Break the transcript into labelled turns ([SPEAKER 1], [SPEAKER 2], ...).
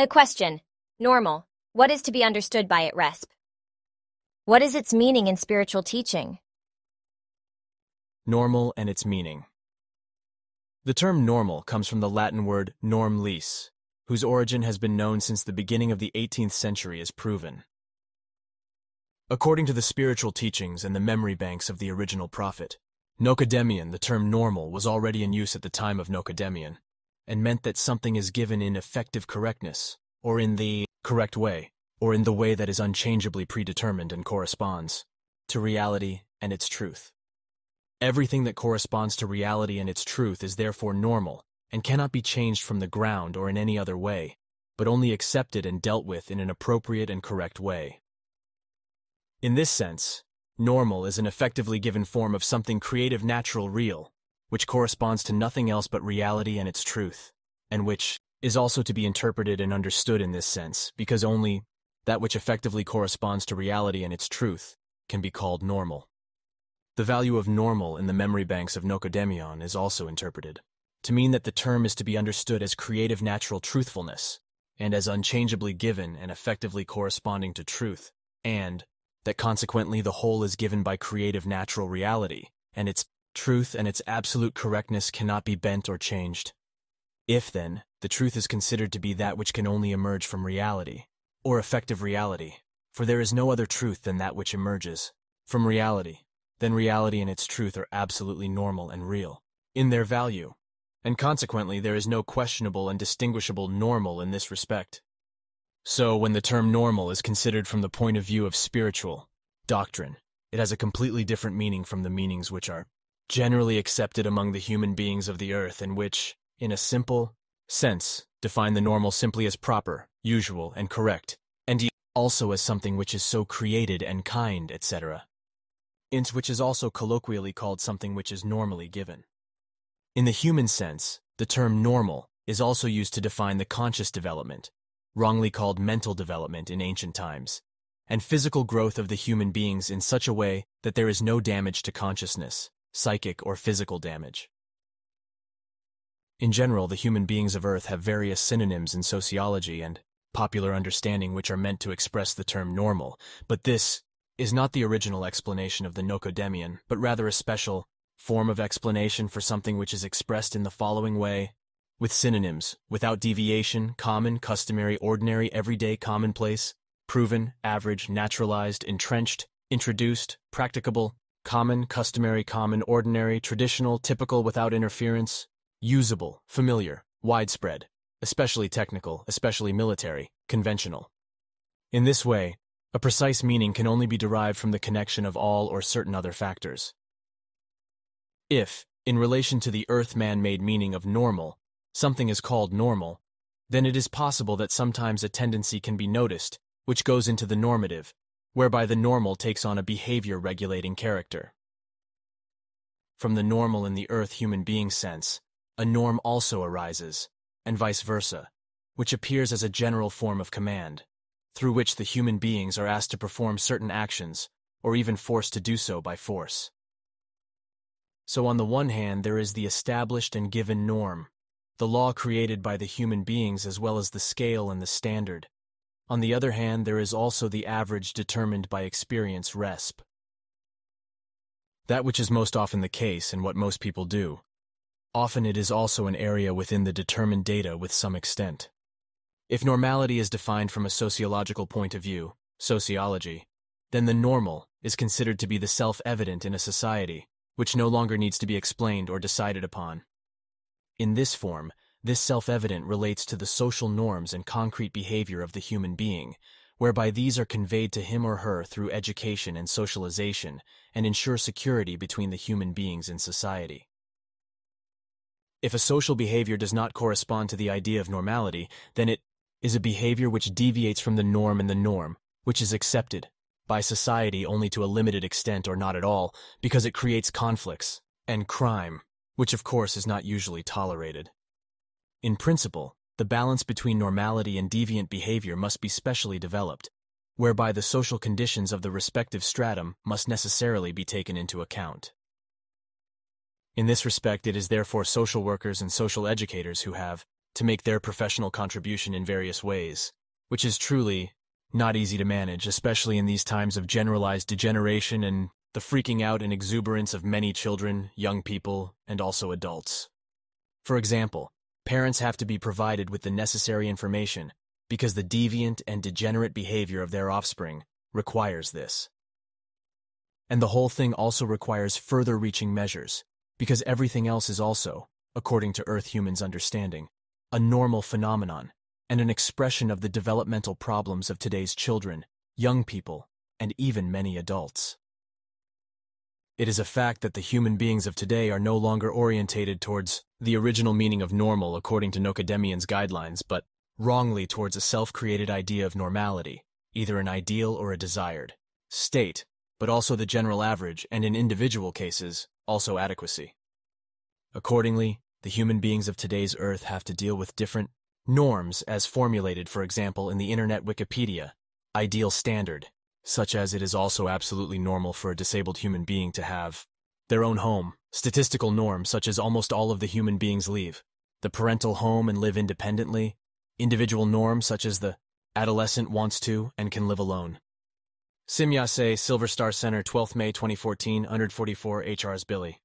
[SPEAKER 1] A question. Normal. What is to be understood by it, resp? What is its meaning in spiritual teaching?
[SPEAKER 2] Normal and its meaning. The term normal comes from the Latin word norm lis, whose origin has been known since the beginning of the 18th century as proven. According to the spiritual teachings and the memory banks of the original prophet, Nokodemion, the term normal was already in use at the time of Nokodemion, and meant that something is given in effective correctness, or in the correct way, or in the way that is unchangeably predetermined and corresponds to reality and its truth. Everything that corresponds to reality and its truth is therefore normal and cannot be changed from the ground or in any other way, but only accepted and dealt with in an appropriate and correct way. In this sense, normal is an effectively given form of something creative, natural, real, which corresponds to nothing else but reality and its truth, and which is also to be interpreted and understood in this sense, because only that which effectively corresponds to reality and its truth can be called normal. The value of normal in the memory banks of Nokodemion is also interpreted to mean that the term is to be understood as creative natural truthfulness, and as unchangeably given and effectively corresponding to truth, and that consequently the whole is given by creative natural reality, and its truth and its absolute correctness cannot be bent or changed. If, then, the truth is considered to be that which can only emerge from reality, or effective reality, for there is no other truth than that which emerges from reality, then reality and its truth are absolutely normal and real in their value, and consequently there is no questionable and distinguishable normal in this respect. So, when the term normal is considered from the point of view of spiritual doctrine, it has a completely different meaning from the meanings which are generally accepted among the human beings of the earth, and which, in a simple sense, define the normal simply as proper, usual, and correct, and also as something which is so created and kind, etc., which is also colloquially called something which is normally given. In the human sense, the term normal is also used to define the conscious development, wrongly called mental development in ancient times, and physical growth of the human beings in such a way that there is no damage to consciousness, psychic or physical damage. In general, the human beings of Earth have various synonyms in sociology and popular understanding which are meant to express the term normal, but this is not the original explanation of the Nokodemion, but rather a special form of explanation for something which is expressed in the following way, with synonyms, without deviation, common, customary, ordinary, everyday, commonplace, proven, average, naturalized, entrenched, introduced, practicable, common, customary, common, ordinary, traditional, typical, without interference, usable, familiar, widespread, especially technical, especially military, conventional. In this way, a precise meaning can only be derived from the connection of all or certain other factors. If, in relation to the Earth man-made meaning of normal, something is called normal, then it is possible that sometimes a tendency can be noticed, which goes into the normative, whereby the normal takes on a behavior-regulating character. From the normal in the Earth human being sense, a norm also arises, and vice versa, which appears as a general form of command, through which the human beings are asked to perform certain actions, or even forced to do so by force. So on the one hand there is the established and given norm, the law created by the human beings as well as the scale and the standard. On the other hand there is also the average determined by experience resp. That which is most often the case and what most people do. Often it is also an area within the determined data with some extent. If normality is defined from a sociological point of view, sociology, then the normal is considered to be the self-evident in a society, which no longer needs to be explained or decided upon. In this form, this self-evident relates to the social norms and concrete behavior of the human being, whereby these are conveyed to him or her through education and socialization and ensure security between the human beings in society. If a social behavior does not correspond to the idea of normality, then it is a behavior which deviates from the norm, and the norm, which is accepted by society only to a limited extent or not at all, because it creates conflicts and crime, which of course is not usually tolerated. In principle, the balance between normality and deviant behavior must be specially developed, whereby the social conditions of the respective stratum must necessarily be taken into account. In this respect, it is therefore social workers and social educators who have to make their professional contribution in various ways, which is truly not easy to manage, especially in these times of generalized degeneration and the freaking out and exuberance of many children, young people, and also adults. For example, parents have to be provided with the necessary information because the deviant and degenerate behavior of their offspring requires this. And the whole thing also requires further-reaching measures, because everything else is also, according to Earth humans' understanding, a normal phenomenon and an expression of the developmental problems of today's children, young people, and even many adults. It is a fact that the human beings of today are no longer orientated towards the original meaning of normal according to Nokodemion's guidelines, but wrongly towards a self-created idea of normality, either an ideal or a desired state, but also the general average, and in individual cases, also adequacy. Accordingly, the human beings of today's Earth have to deal with different norms as formulated, for example, in the Internet Wikipedia, ideal standard, such as it is also absolutely normal for a disabled human being to have their own home, statistical norms such as almost all of the human beings leave the parental home and live independently, individual norms such as the adolescent wants to and can live alone. Simyase, Silver Star Center, 12th May 2014, 144 HR's Billy.